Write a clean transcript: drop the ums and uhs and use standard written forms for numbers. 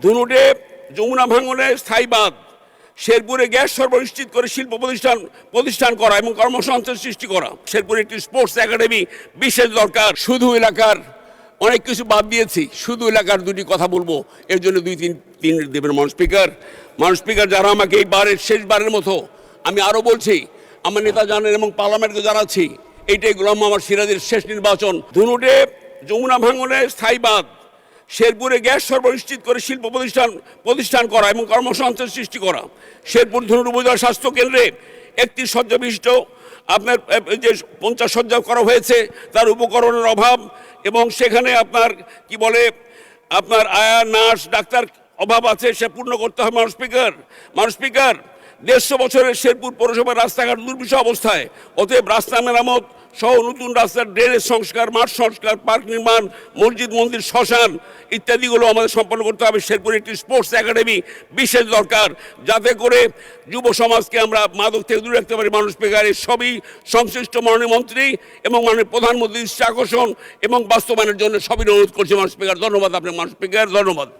ধুনুটে যমুনা ভাঙনে স্থায়ী বাঁধ, শেরপুরে গ্যাস সরবরাহ নিশ্চিত করে শিল্প প্রতিষ্ঠান করা এবং কর্মসংস্থান সৃষ্টি করা, শেরপুরে একটি স্পোর্টস একাডেমি বিশেষ দরকার। শুধু এলাকার অনেক কিছু বাদ দিয়েছি, শুধু এলাকার দুটি কথা বলবো, এর জন্য 2-3 মিনিট দেবেন মানুষ স্পিকার। যারা আমাকে এইবারের শেষবারের মতো, আমি আরও বলছি, আমার নেতা জানেন এবং পার্লামেন্টকে জানাচ্ছি, এইটাই গোলাম মোহাম্মদ সিরাজের শেষ নির্বাচন। ধুনুটে যমুনা ভাঙনে স্থায়ী বাঁধ, শেরপুরে গ্যাস সরবরাহ নিশ্চিত করে শিল্প প্রতিষ্ঠান করা এবং কর্মসংস্থান সৃষ্টি করা, শেরপুর ধনুট উপজেলা স্বাস্থ্য কেন্দ্রে 31 শয্যা বিশিষ্ট আপনার যে 50 শয্যা করা হয়েছে, তার উপকরণের অভাব এবং সেখানে আপনার কি বলে আপনার আয়া নার্স ডাক্তার অভাব আছে, সে পূর্ণ করতে হবে। মানুষ স্পিকার 150 বছরের শেরপুর পৌরসভার রাস্তাঘাট দুর্বিষহ অবস্থায়, অতএব রাস্তা মেরামত সহ নতুন রাস্তার ড্রেনেজ সংস্কার, মাঠ সংস্কার, পার্ক নির্মাণ, মসজিদ মন্দির, শ্মশান ইত্যাদিগুলো আমাদের সম্পন্ন করতে হবে। শেরপুরে একটি স্পোর্টস একাডেমি বিশেষ দরকার, যাতে করে যুব সমাজকে আমরা মাদক থেকে দূরে রাখতে পারি। মানুষ স্পিকার, এই সবই সংশ্লিষ্ট মাননীয় মন্ত্রী এবং মাননীয় প্রধানমন্ত্রীর দৃষ্টি আকর্ষণ এবং বাস্তবায়নের জন্য সবই অনুরোধ করছে। মানুষ স্পিকার, ধন্যবাদ আপনাকে। মানুষ স্পিকার, ধন্যবাদ।